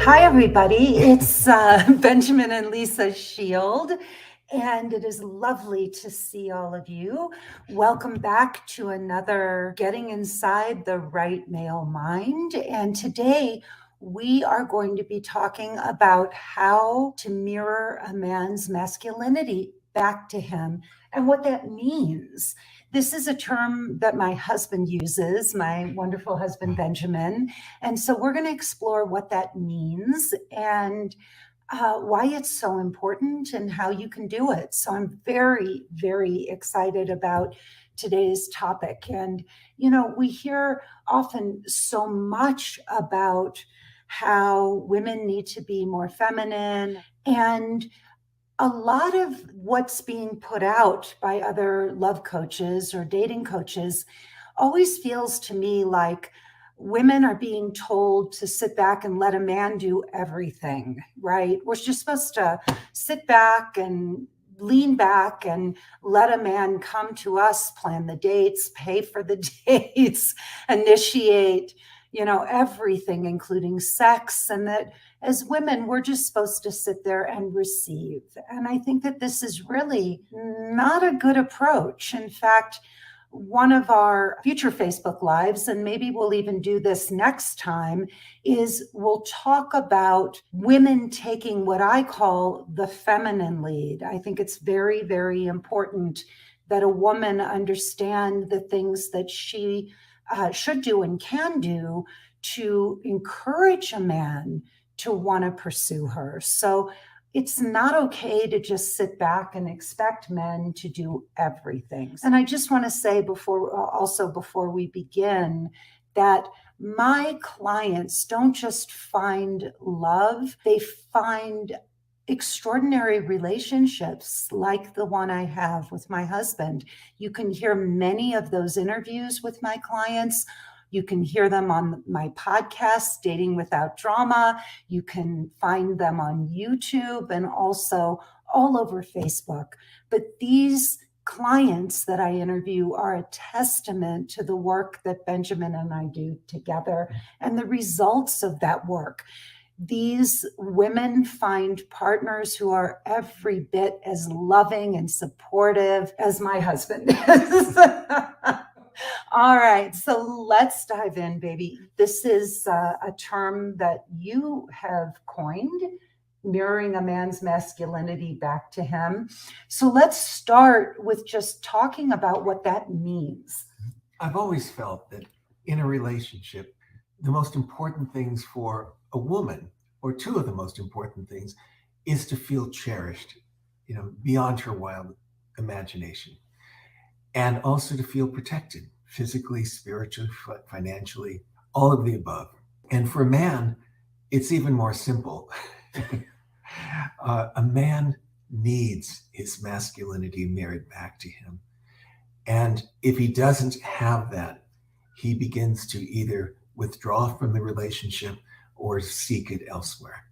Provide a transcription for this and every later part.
Hi, everybody. It's Benjamin and Lisa Shield, and it is lovely to see all of you. Welcome back to another Getting Inside the Right Male Mind. And today we are going to be talking about how to mirror a man's masculinity back to him and what that means. This is a term that my husband uses, my wonderful husband, Benjamin. And so we're going to explore what that means and why it's so important and how you can do it. So I'm very, very excited about today's topic. And, you know, we hear often so much about how women need to be more feminine, and a lot of what's being put out by other love coaches or dating coaches always feels to me like women are being told to sit back and let a man do everything, right? We're just supposed to sit back and lean back and let a man come to us, plan the dates, pay for the dates, initiate, everything, including sex, and that as women, we're just supposed to sit there and receive. And I think that this is really not a good approach. In fact, one of our future Facebook Lives, and maybe we'll even do this next time, is we'll talk about women taking what I call the feminine lead. I think it's very, very important that a woman understand the things that she should do and can do to encourage a man to want to pursue her. So it's not okay to just sit back and expect men to do everything. And I just want to say before we begin, that my clients don't just find love, they find extraordinary relationships like the one I have with my husband. You can hear many of those interviews with my clients. You can hear them on my podcast, Dating Without Drama. You can find them on YouTube and also all over Facebook. But these clients that I interview are a testament to the work that Benjamin and I do together and the results of that work. These women find partners who are every bit as loving and supportive as my husband is. All right, so let's dive in, baby. This is a term that you have coined, mirroring a man's masculinity back to him. So let's start with just talking about what that means. I've always felt that in a relationship, the most important things for a woman, or two of the most important things, is to feel cherished, beyond her wild imagination. And also to feel protected, physically, spiritually, financially, all of the above. And for a man, it's even more simple. A man needs his masculinity mirrored back to him. And if he doesn't have that, he begins to either withdraw from the relationship or seek it elsewhere.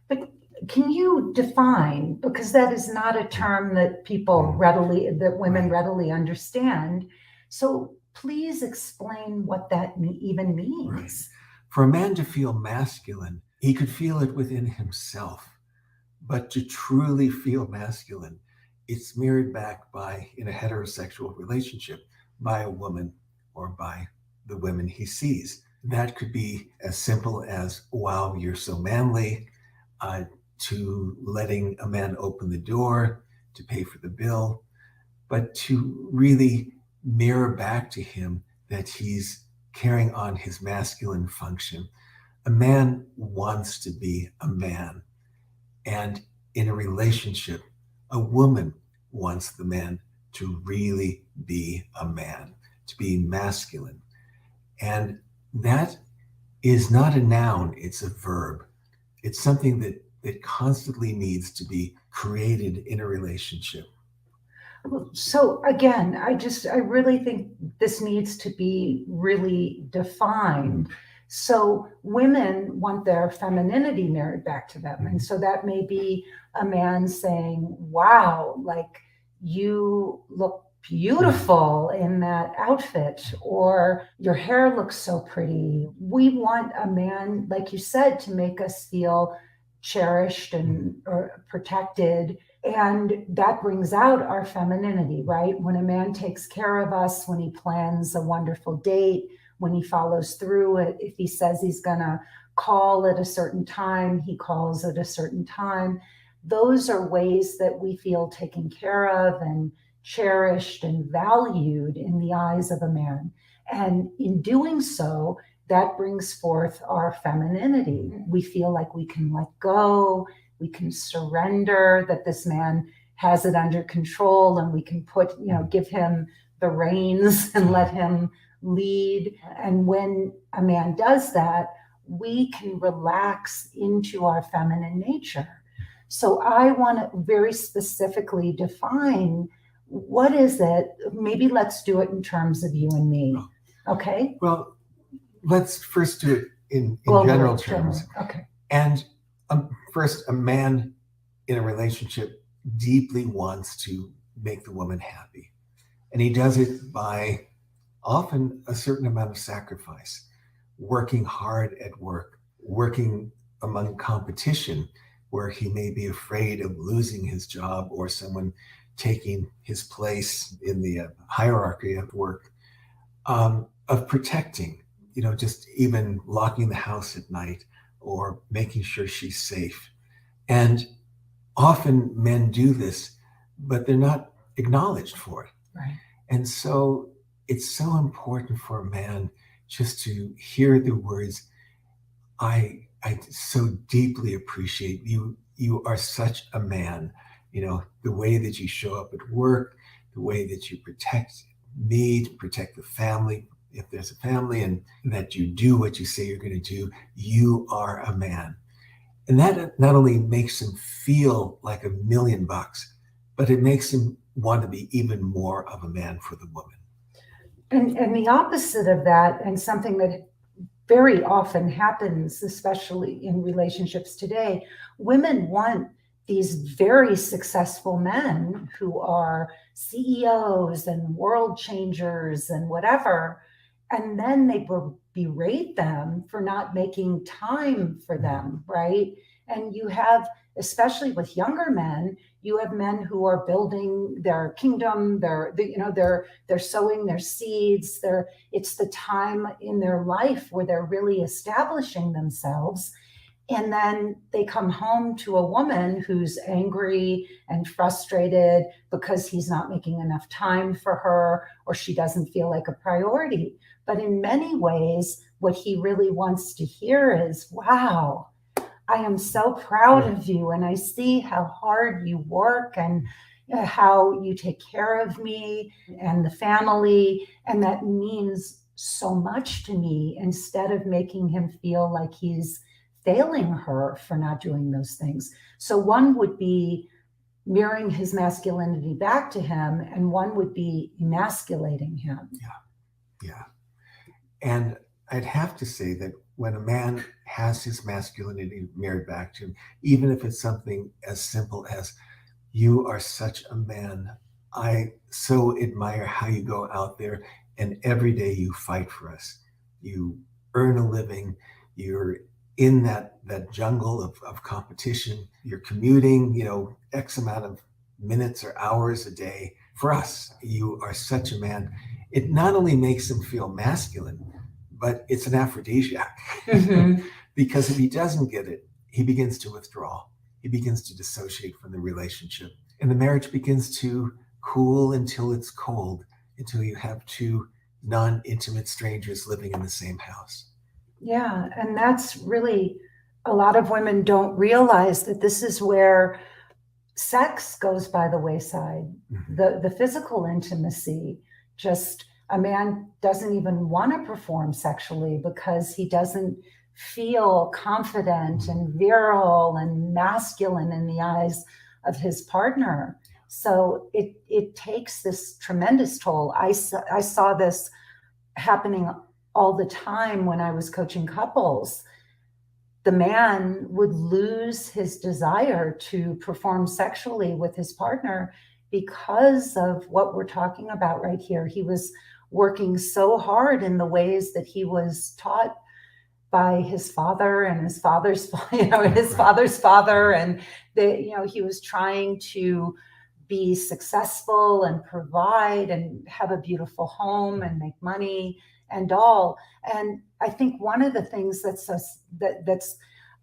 But can you define, because that is not a term that women readily understand. So please explain what that even means. Right. For a man to feel masculine, he could feel it within himself. But to truly feel masculine, it's mirrored back in a heterosexual relationship, by a woman or by the women he sees. That could be as simple as, wow, you're so manly, to letting a man open the door, to pay for the bill, but to really mirror back to him that he's carrying on his masculine function. A man wants to be a man. And in a relationship, a woman wants the man to really be a man, to be masculine. And that is not a noun, it's a verb. It's something that constantly needs to be created in a relationship. So again, I really think this needs to be really defined. So women want their femininity mirrored back to them. And so that may be a man saying, wow, like you look beautiful in that outfit, or your hair looks so pretty. We want a man, like you said, to make us feel cherished and or protected. And that brings out our femininity, right? When a man takes care of us, when he plans a wonderful date, when he follows through it, if he says he's going to call at a certain time, he calls at a certain time. Those are ways that we feel taken care of and cherished and valued in the eyes of a man. And in doing so, that brings forth our femininity. We feel like we can let go, we can surrender, that this man has it under control, and we can give him the reins and let him lead. And when a man does that, we can relax into our feminine nature. So I want to very specifically define what is it. Maybe let's do it in terms of you and me. Okay? Well, let's first do it in general terms. Okay. And first, a man in a relationship deeply wants to make the woman happy. And he does it by often a certain amount of sacrifice, working hard at work, working among competition where he may be afraid of losing his job or someone taking his place in the hierarchy of work, of protecting, just even locking the house at night or making sure she's safe. And often men do this, but they're not acknowledged for it. Right. And so it's so important for a man just to hear the words, I so deeply appreciate you. You are such a man. The way that you show up at work, the way that you protect me, to protect the family, if there's a family, and that you do what you say you're going to do. You are a man. And that not only makes him feel like $1,000,000, but it makes him want to be even more of a man for the woman. And the opposite of that, and something that very often happens, especially in relationships today, women want these very successful men who are CEOs and world changers and whatever, and then they berate them for not making time for them, right? And you have, especially with younger men, you have men who are building their kingdom, they're sowing their seeds, it's the time in their life where they're really establishing themselves. And then they come home to a woman who's angry and frustrated because he's not making enough time for her, or she doesn't feel like a priority. But in many ways, what he really wants to hear is, wow, I am so proud of you, and I see how hard you work and how you take care of me and the family, and that means so much to me, instead of making him feel like he's failing her for not doing those things. So one would be mirroring his masculinity back to him, and one would be emasculating him. Yeah. And I'd have to say that when a man has his masculinity mirrored back to him, even if it's something as simple as, you are such a man. I so admire how you go out there and every day you fight for us. You earn a living. You're in that jungle of competition. You're commuting, X amount of minutes or hours a day for us. You are such a man. It not only makes him feel masculine, but it's an aphrodisiac. Mm-hmm. Because if he doesn't get it, he begins to withdraw. He begins to dissociate from the relationship. And the marriage begins to cool until it's cold, until you have two non-intimate strangers living in the same house. Yeah, and that's really, a lot of women don't realize that this is where sex goes by the wayside. Mm-hmm. The physical intimacy, just a man doesn't even want to perform sexually because he doesn't feel confident and virile and masculine in the eyes of his partner. So it takes this tremendous toll. I saw this happening all the time when I was coaching couples. The man would lose his desire to perform sexually with his partner, because of what we're talking about right here. He was working so hard in the ways that he was taught by his father and his father's, his father's father. And he was trying to be successful and provide and have a beautiful home and make money and all. And I think one of the things that's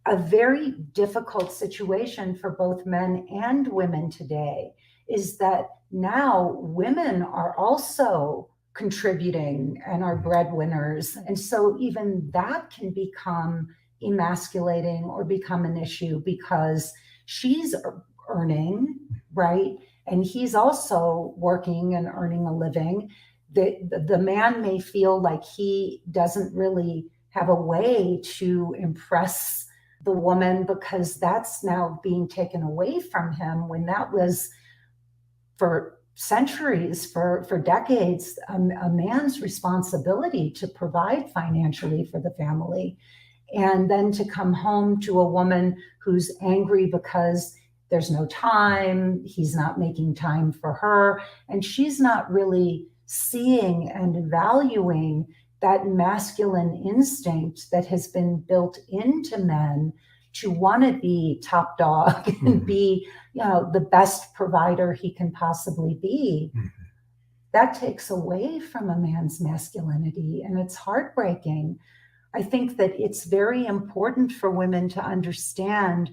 a very difficult situation for both men and women today is that now women are also contributing and are breadwinners. And so even that can become emasculating or become an issue because she's earning, right? And he's also working and earning a living. The man may feel like he doesn't really have a way to impress the woman because that's now being taken away from him, when that was for centuries, for decades, a man's responsibility to provide financially for the family. And then to come home to a woman who's angry because there's no time, he's not making time for her, and she's not really seeing and valuing that masculine instinct that has been built into men to want to be top dog and be, the best provider he can possibly be. That takes away from a man's masculinity, and it's heartbreaking. I think that it's very important for women to understand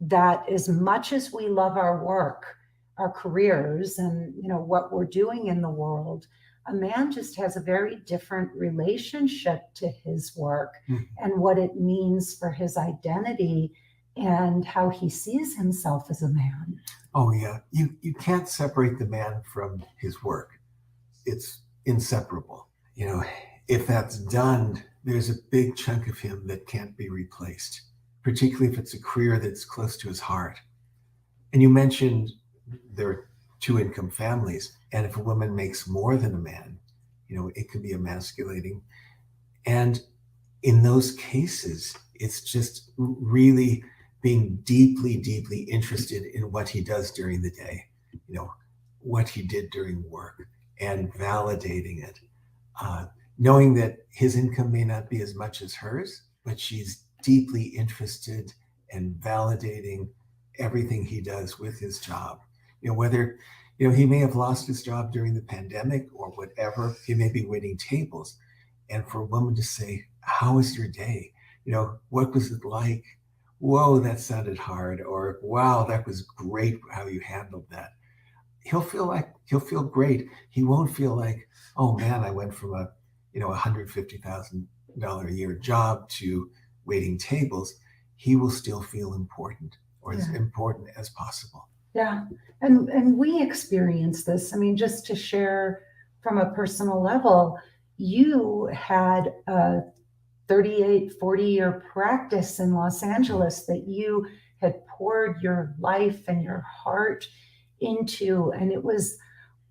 that as much as we love our work, our careers, and what we're doing in the world, a man just has a very different relationship to his work and what it means for his identity and how he sees himself as a man. Oh yeah, you can't separate the man from his work. It's inseparable. If that's done, there's a big chunk of him that can't be replaced, particularly if it's a career that's close to his heart. And you mentioned there are two-income families, and if a woman makes more than a man, it can be emasculating. And in those cases, it's just really being deeply, deeply interested in what he does during the day, what he did during work, and validating it. Knowing that his income may not be as much as hers, but she's deeply interested and validating everything he does with his job. Whether he may have lost his job during the pandemic or whatever, he may be waiting tables. And for a woman to say, how was your day? What was it like? Whoa, that sounded hard. Or, wow, that was great how you handled that. He'll feel great. He won't feel like, oh man, I went from a $150,000 a year job to waiting tables. He will still feel important, or as important as possible. Yeah. And we experience this. I mean, just to share from a personal level, you had a 38, 40-year practice in Los Angeles that you had poured your life and your heart into. And it was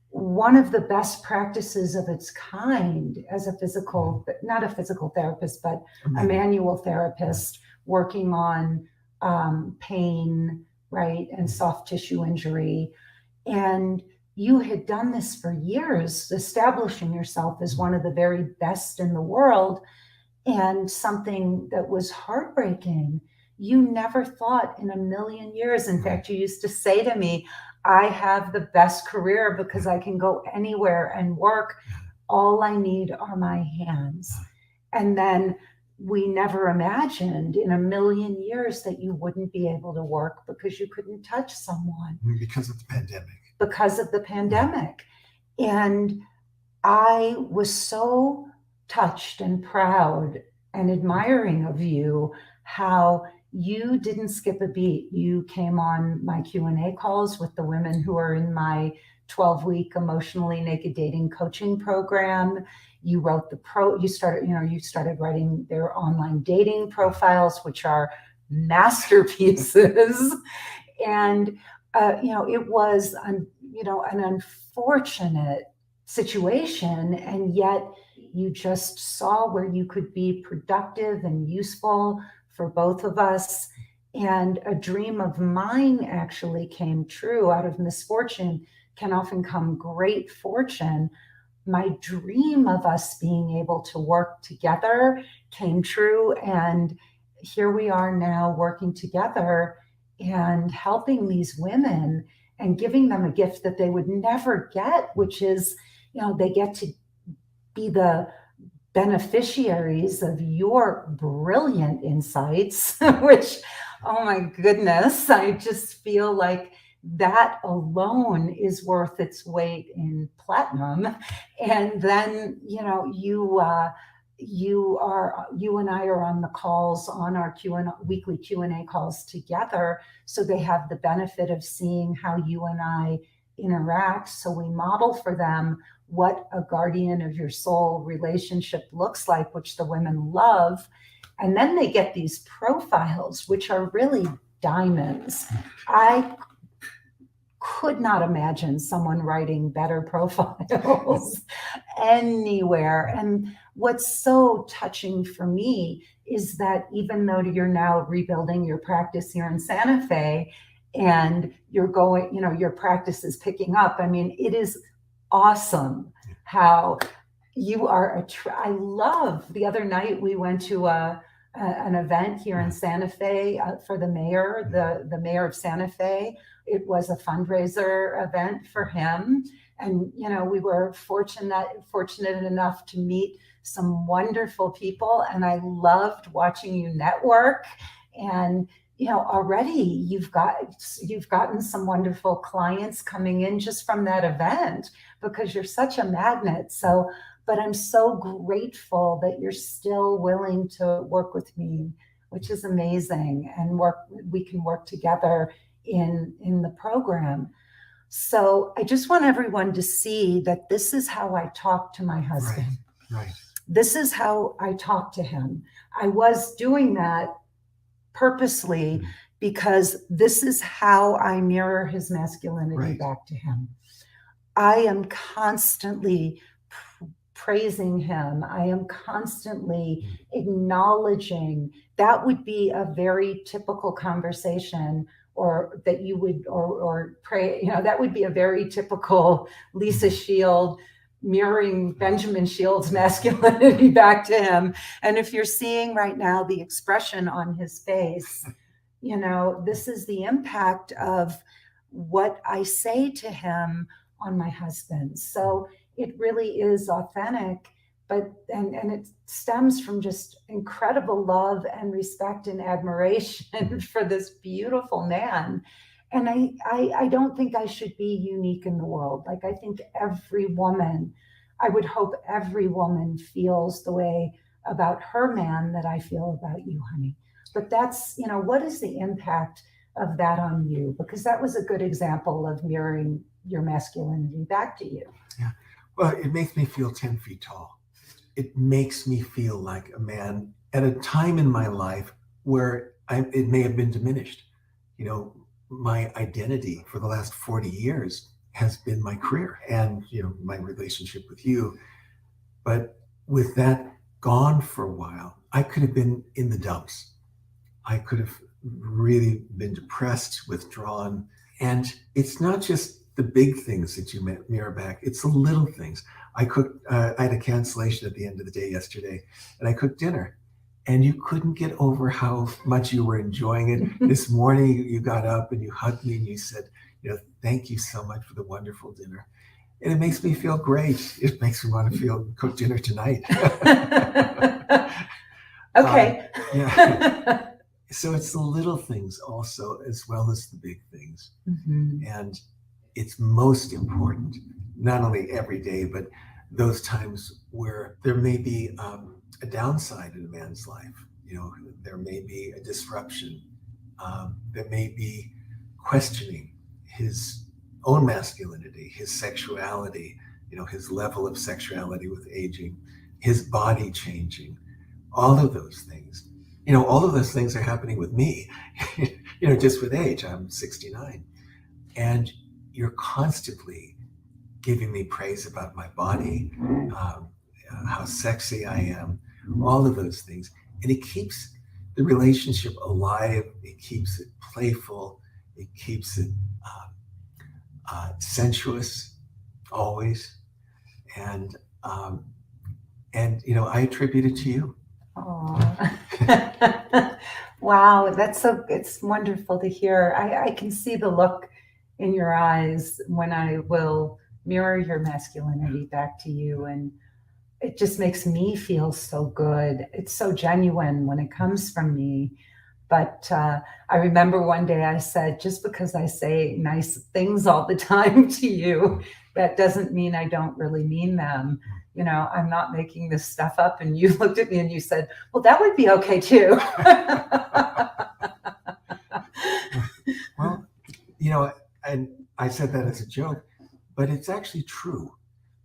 one of the best practices of its kind as not a physical therapist, but a manual therapist working on pain, right, and soft tissue injury. And you had done this for years, establishing yourself as one of the very best in the world. And something that was heartbreaking, you never thought in a million years. In fact, you used to say to me, I have the best career because I can go anywhere and work. All I need are my hands. And then we never imagined in a million years that you wouldn't be able to work because you couldn't touch someone. Because of the pandemic. And I was so touched and proud and admiring of you, how you didn't skip a beat. You came on my Q&A calls with the women who are in my 12-week emotionally naked dating coaching program. You wrote you started writing their online dating profiles, which are masterpieces. And it was an unfortunate situation, and yet you just saw where you could be productive and useful for both of us. And a dream of mine actually came true. Out of misfortune can often come great fortune. My dream of us being able to work together came true. And here we are now working together and helping these women and giving them a gift that they would never get, which is, they get to be the beneficiaries of your brilliant insights, which, oh my goodness, I just feel like that alone is worth its weight in platinum. And then, you and I are on the calls, on our weekly Q&A calls together. So they have the benefit of seeing how you and I interact. So we model for them what a guardian of your soul relationship looks like, which the women love. And then they get these profiles, which are really diamonds. I could not imagine someone writing better profiles anywhere. And what's so touching for me is that even though you're now rebuilding your practice here in Santa Fe and you're going, your practice is picking up, I mean, it is awesome how you are I love, the other night we went to an event here in Santa Fe for the mayor, the mayor of Santa Fe. It was a fundraiser event for him. And, we were fortunate enough to meet some wonderful people. And I loved watching you network. And, already you've gotten some wonderful clients coming in just from that event because you're such a magnet. So, but I'm so grateful that you're still willing to work with me, which is amazing. And we can work together in the program. So I just want everyone to see that this is how I talk to my husband. Right. This is how I talk to him. I was doing that purposely because this is how I mirror his masculinity back to him. I am constantly praising him. I am constantly acknowledging. That would be a very typical conversation, or that you would, or pray, that would be a very typical Lisa Shield mirroring Benjamin Shield's masculinity back to him. And if you're seeing right now the expression on his face, this is the impact of what I say to him on my husband. So it really is authentic, but and it stems from just incredible love and respect and admiration for this beautiful man. And I don't think I should be unique in the world. Like, I think I would hope every woman feels the way about her man that I feel about you, honey. But that's, what is the impact of that on you? Because that was a good example of mirroring your masculinity back to you. Yeah. Well, it makes me feel 10 feet tall. It makes me feel like a man at a time in my life where it may have been diminished. My identity for the last 40 years has been my career and, my relationship with you. But with that gone for a while, I could have been in the dumps. I could have really been depressed, withdrawn. And it's not just the big things that you mirror back, it's the little things. I had a cancellation at the end of the day yesterday, and I cooked dinner. And you couldn't get over how much you were enjoying it. This morning, you got up and you hugged me and you said, thank you so much for the wonderful dinner. And it makes me feel great. It makes me want to cook dinner tonight. Okay. Yeah. So it's the little things also, as well as the big things. Mm-hmm. And it's most important, not only every day, but those times where there may be a downside in a man's life. There may be a disruption. There may be questioning his own masculinity, his sexuality, his level of sexuality with aging, his body changing, all of those things. All of those things are happening with me, just with age. I'm 69. And you're constantly giving me praise about my body, how sexy I am, all of those things. And it keeps the relationship alive. It keeps it playful. It keeps it sensuous always. And I attribute it to you. Oh, wow, it's wonderful to hear. I can see the look in your eyes when I will mirror your masculinity back to you. And it just makes me feel so good. It's so genuine when it comes from me. But I remember one day I said, just because I say nice things all the time to you, that doesn't mean I don't really mean them. I'm not making this stuff up. And you looked at me and you said, well, that would be okay too. Well, and I said that as a joke, but it's actually true.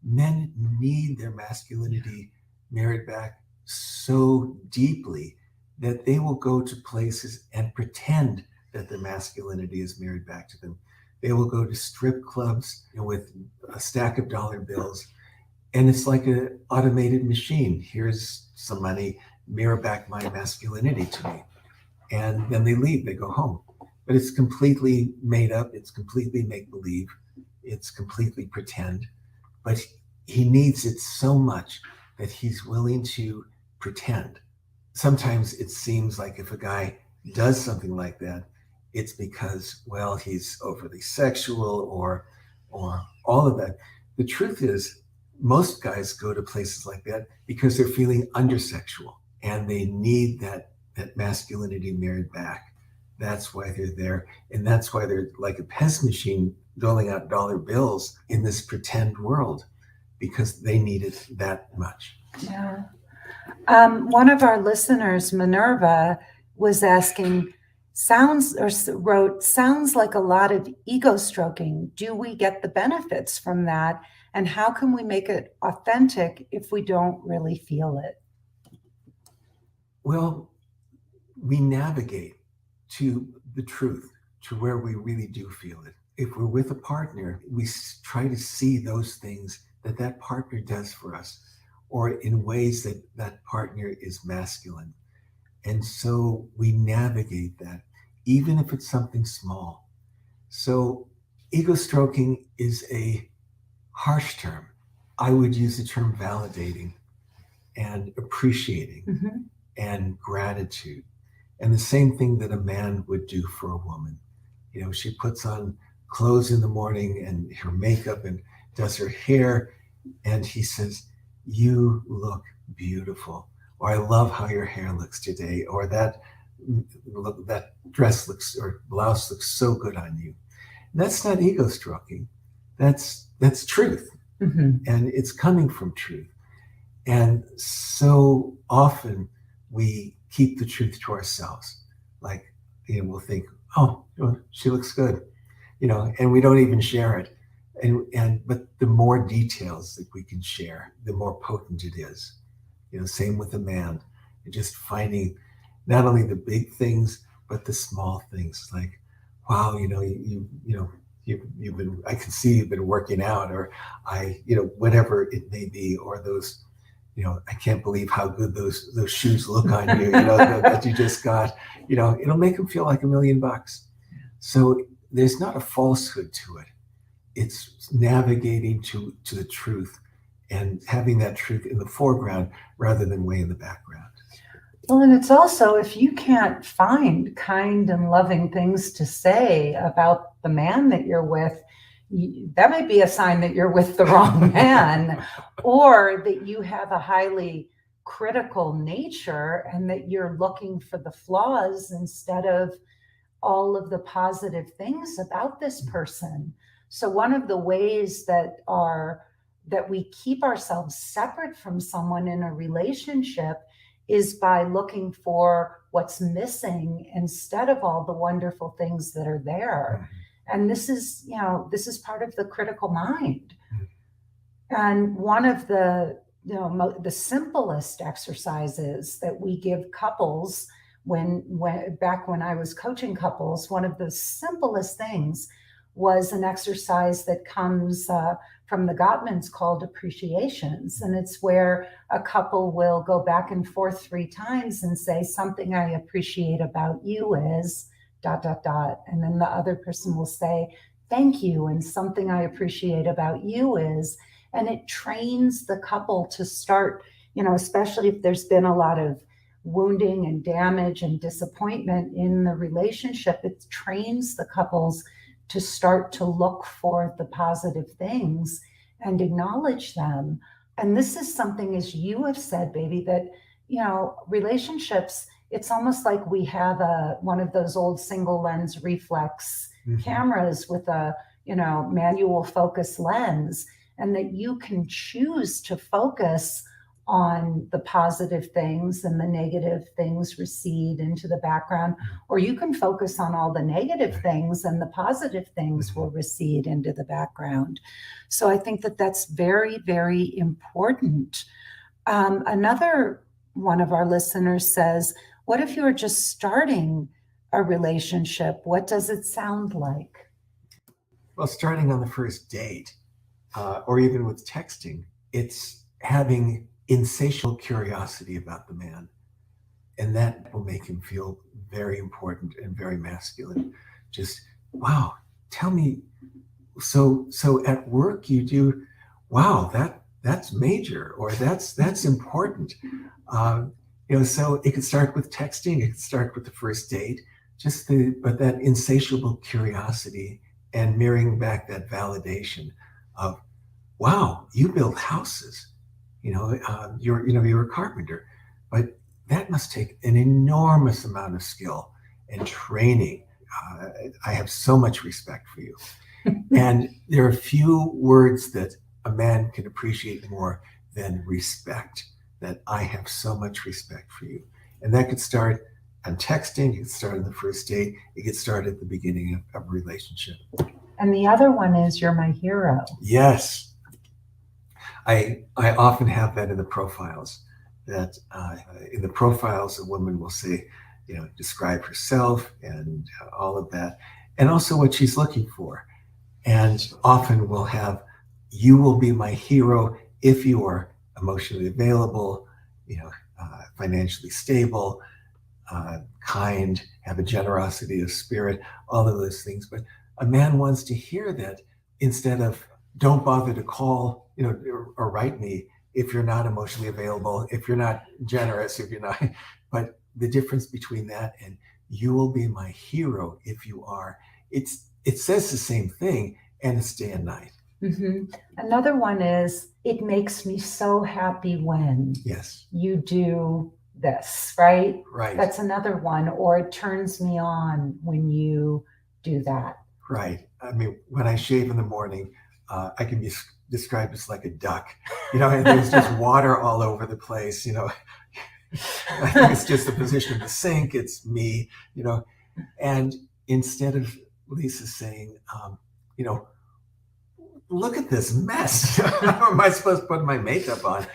Men need their masculinity mirrored back so deeply that they will go to places and pretend that their masculinity is mirrored back to them. They will go to strip clubs with a stack of dollar bills, and it's like an automated machine. Here's some money, mirror back my masculinity to me. And then they leave, they go home. But it's completely made up, it's completely make-believe, it's completely pretend. But he needs it so much that he's willing to pretend. Sometimes it seems like if a guy does something like that, it's because, well, he's overly sexual or all of that. The truth is, most guys go to places like that because they're feeling undersexual and they need that masculinity mirrored back. That's why they're there. And that's why they're like a pest machine doling out dollar bills in this pretend world, because they need it that much. Yeah. One of our listeners, Minerva, was asking, wrote, sounds like a lot of ego stroking. Do we get the benefits from that? And how can we make it authentic if we don't really feel it? Well, we navigate to the truth, to where we really do feel it. If we're with a partner, we try to see those things that partner does for us, or in ways that partner is masculine. And so we navigate that, even if it's something small. So ego stroking is a harsh term. I would use the term validating and appreciating and gratitude. And the same thing that a man would do for a woman. She puts on clothes in the morning and her makeup and does her hair, and he says, you look beautiful, or I love how your hair looks today, or that dress looks, or blouse looks so good on you. And that's not ego stroking. That's truth. And it's coming from truth. And so often we keep the truth to ourselves. Like, we'll think, oh, she looks good, and we don't even share it. But the more details that we can share, the more potent it is. Same with a man. And just finding not only the big things, but the small things. Like, wow, you've been, I can see you've been working out, or whatever it may be, or those, I can't believe how good those shoes look on you, that you just got, it'll make them feel like $1 million. So there's not a falsehood to it. It's navigating to the truth and having that truth in the foreground rather than way in the background. Well, and it's also, if you can't find kind and loving things to say about the man that you're with, that might be a sign that you're with the wrong man, or that you have a highly critical nature and that you're looking for the flaws instead of all of the positive things about this person. So one of the ways that we keep ourselves separate from someone in a relationship is by looking for what's missing instead of all the wonderful things that are there. And this is part of the critical mind. And one of the simplest exercises that we give couples back when I was coaching couples, one of the simplest things was an exercise that comes from the Gottmans called appreciations. And it's where a couple will go back and forth 3 times and say, something I appreciate about you is ... And then the other person will say, thank you. And something I appreciate about you is, and it trains the couple to start, especially if there's been a lot of wounding and damage and disappointment in the relationship, it trains the couples to start to look for the positive things and acknowledge them. And this is something, as you have said, baby, that, relationships, it's almost like we have one of those old single lens reflex cameras with a, manual focus lens, and that you can choose to focus on the positive things and the negative things recede into the background, or you can focus on all the negative things and the positive things will recede into the background. So I think that that's very, very important. Another one of our listeners says, what if you're just starting a relationship? What does it sound like? Well, starting on the first date, or even with texting, it's having insatiable curiosity about the man. And that will make him feel very important and very masculine. Just, wow, tell me, so at work you do, wow, that's major, or that's important. So it could start with texting, it could start with the first date, but that insatiable curiosity and mirroring back that validation of, wow, you build houses, you're a carpenter, but that must take an enormous amount of skill and training. I have so much respect for you. And there are few words that a man can appreciate more than respect, that I have so much respect for you. And that could start on texting, it could start on the first date, it could start at the beginning of a relationship. And the other one is, you're my hero. Yes. I often have that in the profiles, that in the profiles, a woman will say, describe herself and all of that, and also what she's looking for. And often we'll have, you will be my hero if you are emotionally available, financially stable, kind, have a generosity of spirit, all of those things. But a man wants to hear that instead of, don't bother to call, or write me if you're not emotionally available, if you're not generous, if you're not. But the difference between that and you will be my hero if you are, it says the same thing, and it's day and night. Mm-hmm. Another one is, it makes me so happy when you do this, right? Right. That's another one. Or it turns me on when you do that. Right. I mean, when I shave in the morning, I can be described as like a duck, and there's just water all over the place, I think it's just the position of the sink, it's me, and instead of Lisa saying, look at this mess, how am I supposed to put my makeup on?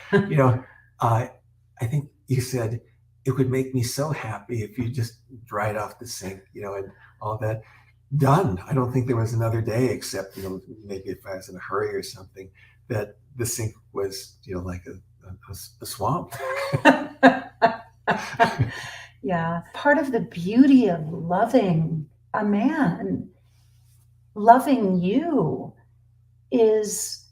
I think you said, it would make me so happy if you just dried off the sink, and all that. Done. I don't think there was another day, except, maybe if I was in a hurry or something, that the sink was, like a swamp. Yeah. Part of the beauty of loving a man, loving you, is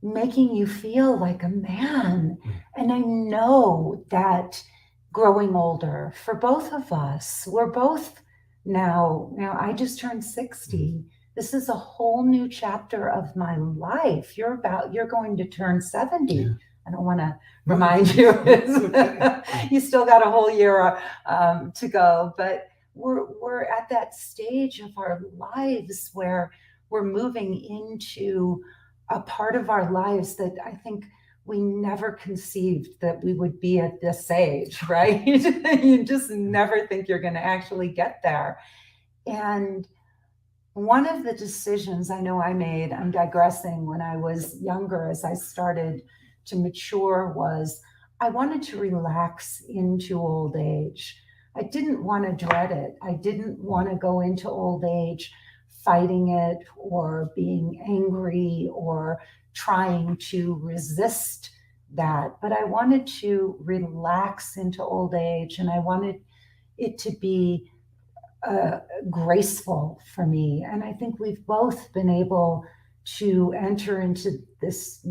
making you feel like a man. And I know that growing older, for both of us, we're both now I just turned 60. This is a whole new chapter of my life. You're going to turn 70. Yeah. I don't want to remind you, you still got a whole year to go, but we're at that stage of our lives where we're moving into a part of our lives that I think we never conceived that we would be at this age, right? You just never think you're going to actually get there. And one of the decisions I know I made, I'm digressing, when I was younger, as I started to mature, was I wanted to relax into old age. I didn't want to dread it. I didn't want to go into old age fighting it or being angry or trying to resist that. But I wanted to relax into old age, and I wanted it to be graceful for me. And I think we've both been able to enter into this,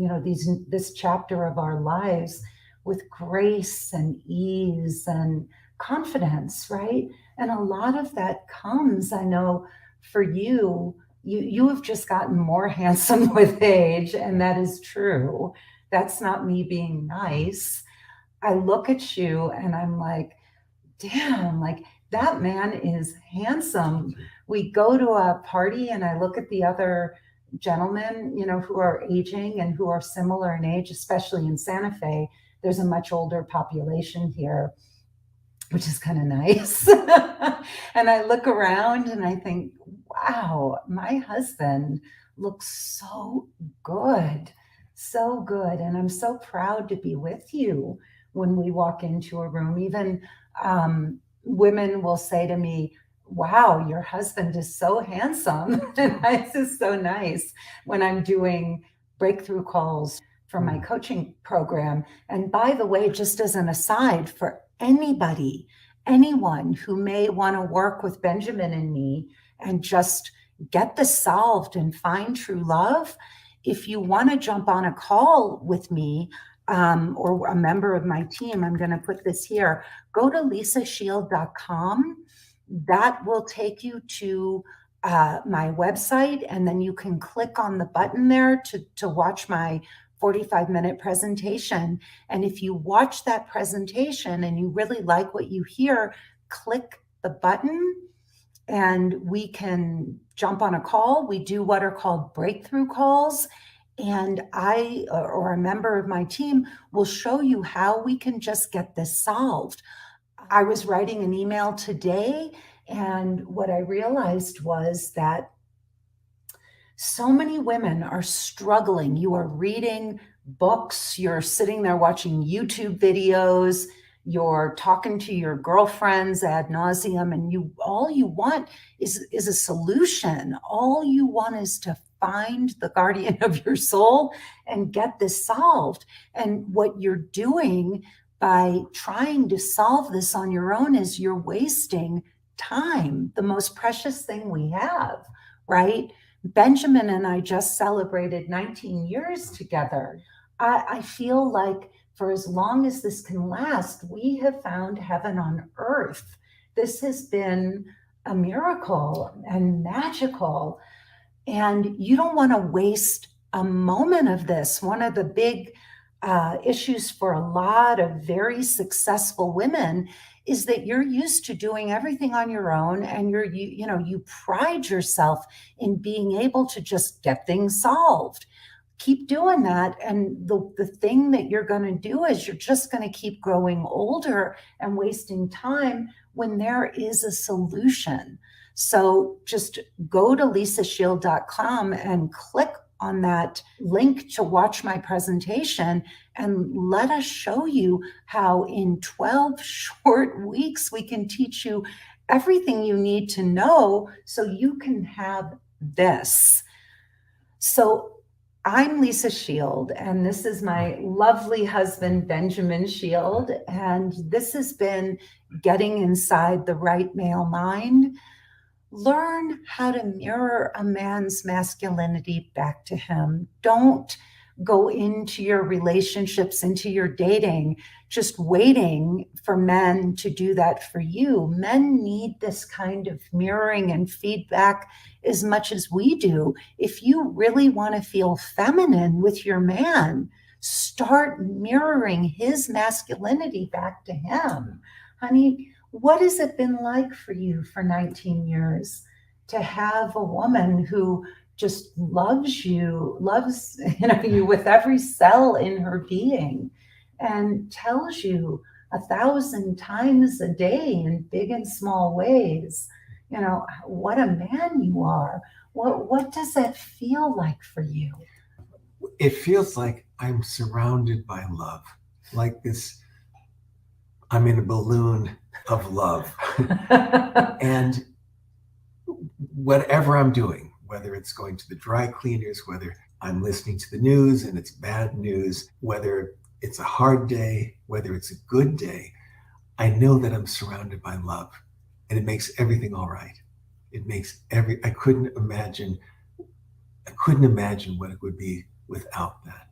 this chapter of our lives with grace and ease and confidence, right? And a lot of that comes, I know, for you have just gotten more handsome with age, and that is true. That's not me being nice. I look at you and I'm like, damn, like that man is handsome. We go to a party and I look at the other gentlemen, who are aging and who are similar in age, especially in Santa Fe. There's a much older population here, which is kind of nice. And I look around and I think, wow, my husband looks so good, so good. And I'm so proud to be with you when we walk into a room. Even women will say to me, wow, your husband is so handsome. And it's just so nice when I'm doing breakthrough calls for my coaching program. And by the way, just as an aside, for anyone who may want to work with Benjamin and me and just get this solved and find true love, if you want to jump on a call with me, or a member of my team, I'm going to put this here, go to lisashield.com. That will take you to my website, and then you can click on the button there to watch my 45-minute presentation. And if you watch that presentation and you really like what you hear, click the button and we can jump on a call. We do what are called breakthrough calls. And I, or a member of my team, will show you how we can just get this solved. I was writing an email today, and what I realized was that so many women are struggling. You are reading books, you're sitting there watching YouTube videos, you're talking to your girlfriends ad nauseum, and all you want is a solution. All you want is to find the guardian of your soul and get this solved. And what you're doing by trying to solve this on your own is you're wasting time, the most precious thing we have, right? Benjamin and I just celebrated 19 years together. I feel like for as long as this can last, we have found heaven on earth. This has been a miracle and magical. And you don't want to waste a moment of this. One of the big issues for a lot of very successful women is that you're used to doing everything on your own, and you pride yourself in being able to just get things solved. Keep doing that, and the thing that you're going to do is you're just going to keep growing older and wasting time when there is a solution. So just go to lisashield.com and click on that link to watch my presentation, and let us show you how in 12 short weeks we can teach you everything you need to know so you can have this. So I'm Lisa Shield, and this is my lovely husband, Benjamin Shield, and this has been Getting Inside the Right Male Mind. Learn how to mirror a man's masculinity back to him. Don't go into your relationships, into your dating, just waiting for men to do that for you. Men need this kind of mirroring and feedback as much as we do. If you really want to feel feminine with your man, start mirroring his masculinity back to him. Honey, what has it been like for you for 19 years to have a woman who just loves you with every cell in her being, and tells you 1,000 times a day in big and small ways, what a man you are? What does that feel like for you? It feels like I'm surrounded by love, like this. I'm in a balloon of love. And whatever I'm doing, whether it's going to the dry cleaners, whether I'm listening to the news and it's bad news, whether it's a hard day, whether it's a good day, I know that I'm surrounded by love, and it makes everything all right. It makes I couldn't imagine what it would be without that.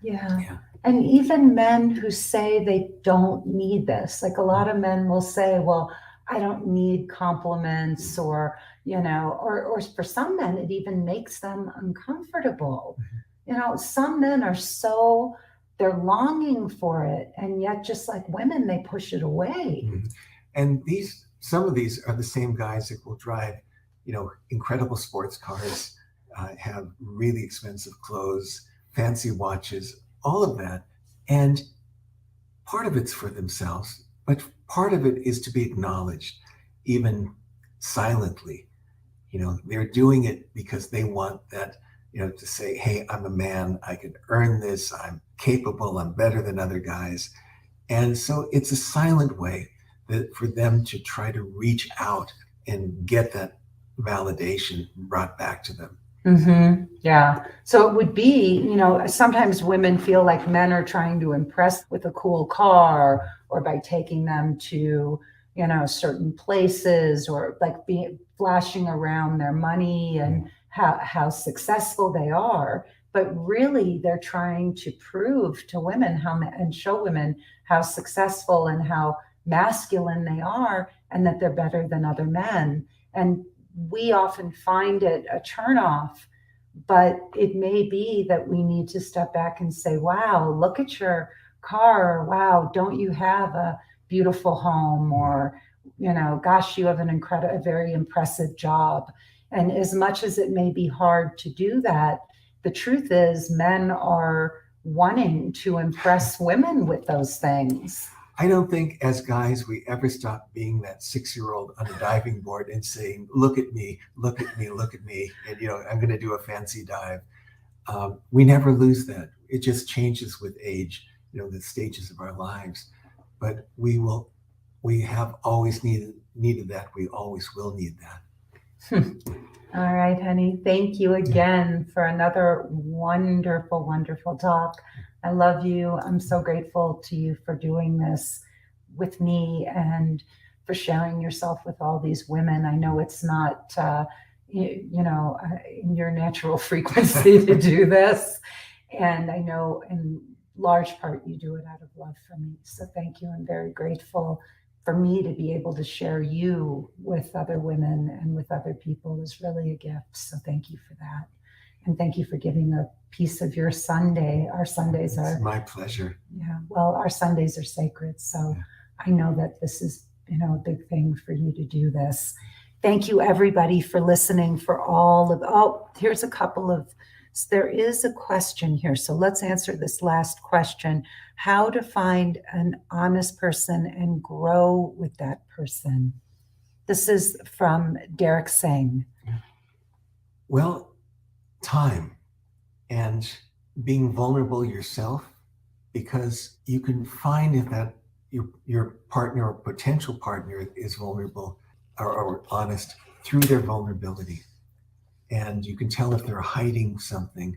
Yeah. And even men who say they don't need this, like a lot of men will say, well, I don't need compliments, or, or for some men, it even makes them uncomfortable. Some men are they're longing for it. And yet, just like women, they push it away. Mm-hmm. And some of these are the same guys that will drive, incredible sports cars, have really expensive clothes, fancy watches, all of that. And part of it's for themselves, but part of it is to be acknowledged, even silently. They're doing it because they want that, to say, hey, I'm a man, I can earn this, I'm capable, I'm better than other guys. And so it's a silent way for them to try to reach out and get that validation brought back to them. Mm-hmm. Yeah. So it would be, sometimes women feel like men are trying to impress with a cool car, or by taking them to, certain places, or like flashing around their money and how successful they are. But really, they're trying to prove to women and show women how successful and how masculine they are, and that they're better than other men. And we often find it a turnoff, but it may be that we need to step back and say, wow, look at your car. Wow, don't you have a beautiful home? Or, gosh, you have a very impressive job. And as much as it may be hard to do that, the truth is men are wanting to impress women with those things. I don't think as guys we ever stop being that 6-year-old on a diving board and saying, look at me, look at me, look at me, and I'm going to do a fancy dive. We never lose that. It just changes with age, the stages of our lives. But we have always needed that. We always will need that. All right, honey. Thank you again for another wonderful, wonderful talk. I love you. I'm so grateful to you for doing this with me and for sharing yourself with all these women. I know it's not, in your natural frequency to do this. And I know in large part you do it out of love for me. So thank you. I'm very grateful. For me to be able to share you with other women and with other people is really a gift. So thank you for that. And thank you for giving a piece of your Sunday. Our Sundays are... It's my pleasure. Yeah, well, our Sundays are sacred. So I know that this is, a big thing for you to do this. Thank you, everybody, for listening, for all of... here's a couple of... There is a question here. So let's answer this last question. How to find an honest person and grow with that person. This is from Derek Singh. Well, time and being vulnerable yourself, because you can find if that your partner or potential partner is vulnerable or honest through their vulnerability. And you can tell if they're hiding something.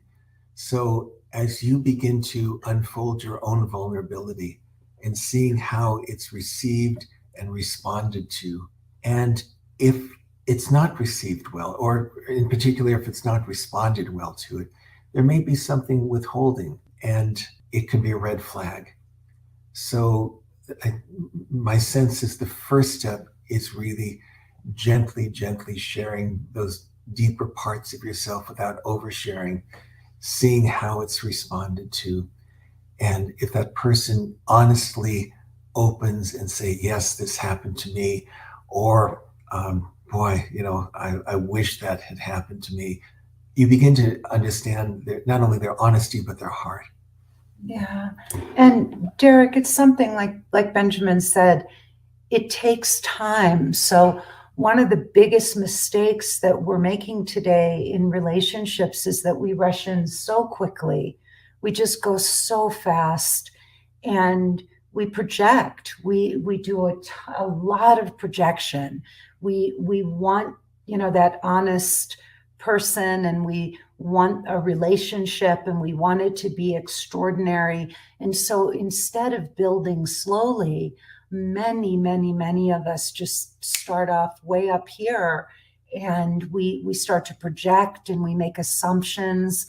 So as you begin to unfold your own vulnerability and seeing how it's received and responded to, and if it's not received well, or in particular, if it's not responded well to it, there may be something withholding, and it can be a red flag. So my sense is the first step is really gently sharing those deeper parts of yourself without oversharing, seeing how it's responded to. And if that person honestly opens and say, yes, this happened to me, or boy, I wish that had happened to me, you begin to understand not only their honesty, but their heart. Yeah. And Derek, it's something like Benjamin said, it takes time. So one of the biggest mistakes that we're making today in relationships is that we rush in so quickly. We just go so fast and we project. We do a lot of projection. We want that honest person, and we want a relationship and we want it to be extraordinary. And so instead of building slowly, many of us just start off way up here, and we start to project and we make assumptions.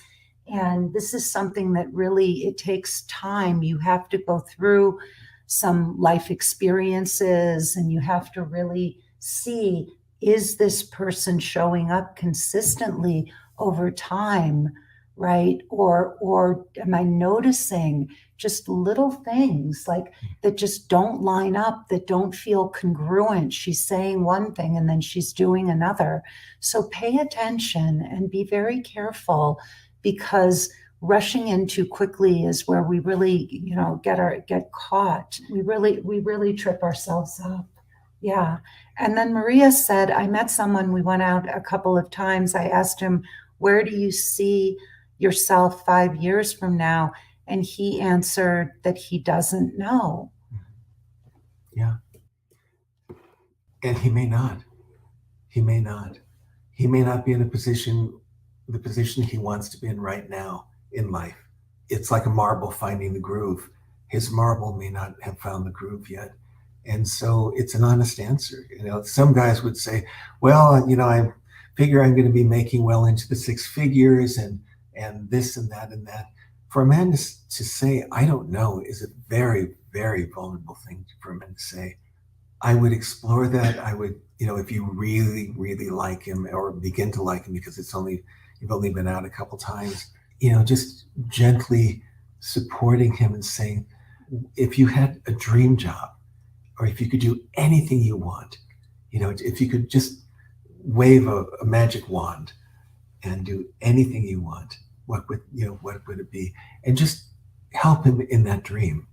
And this is something that really, it takes time. You have to go through some life experiences, and you have to really see, is this person showing up consistently over time, right? Or am I noticing just little things like that just don't line up, that don't feel congruent? She's saying one thing and then she's doing another. So pay attention and be very careful, because rushing in too quickly is where we really, get caught. We really trip ourselves up. Yeah. And then Maria said, I met someone, we went out a couple of times. I asked him, where do you see yourself 5 years from now? And he answered that he doesn't know. Yeah. And he may not. He may not. He may not be in the position he wants to be in right now in life. It's like a marble finding the groove. His marble may not have found the groove yet. And so it's an honest answer. Some guys would say, well, I figure I'm going to be making well into the six figures and this and that and that. For a man to say, I don't know, is a very, very vulnerable thing for a man to say. I would explore that. I would, if you really, really like him or begin to like him, because you've only been out a couple times, just gently supporting him and saying, if you had a dream job, or if you could do anything you want, if you could just wave a magic wand and do anything you want, what would it be? And just help him in that dream.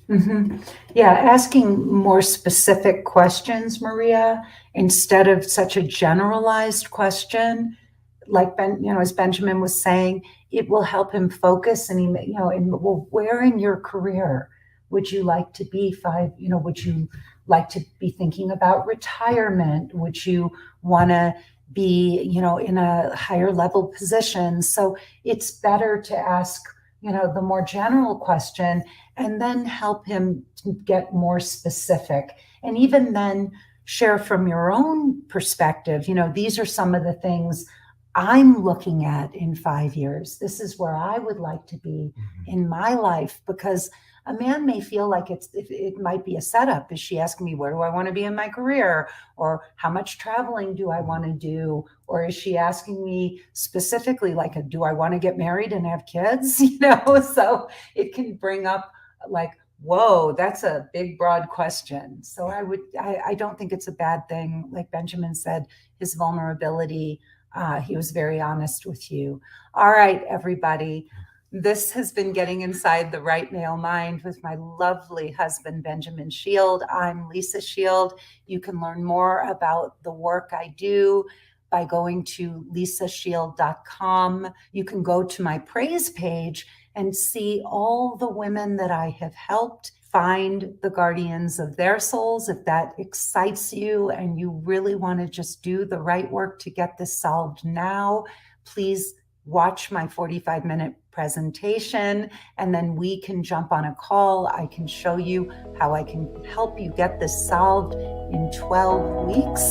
Mm-hmm. Yeah, asking more specific questions, Maria, instead of such a generalized question, like as Benjamin was saying, it will help him focus. And well, where in your career would you like to be would you like to be thinking about retirement? Would you want to be, in a higher level position? So it's better to ask, the more general question, and then help him to get more specific. And even then, share from your own perspective, these are some of the things I'm looking at in 5 years. This is where I would like to be in my life, because a man may feel like it might be a setup. Is she asking me, where do I want to be in my career? Or how much traveling do I want to do? Or is she asking me specifically, like, do I want to get married and have kids? So it can bring up like, whoa, that's a big, broad question. So I don't think it's a bad thing. Like Benjamin said, his vulnerability, he was very honest with you. All right, everybody. This has been Getting Inside the Right Male Mind with my lovely husband, Benjamin Shield. I'm Lisa Shield. You can learn more about the work I do by going to lisashield.com. You can go to my praise page and see all the women that I have helped find the guardians of their souls. If that excites you and you really want to just do the right work to get this solved now, please watch my 45-minute presentation, and then we can jump on a call. I can show you how I can help you get this solved in 12 weeks.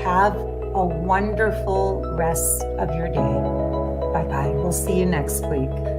Have a wonderful rest of your day. Bye-bye. We'll see you next week.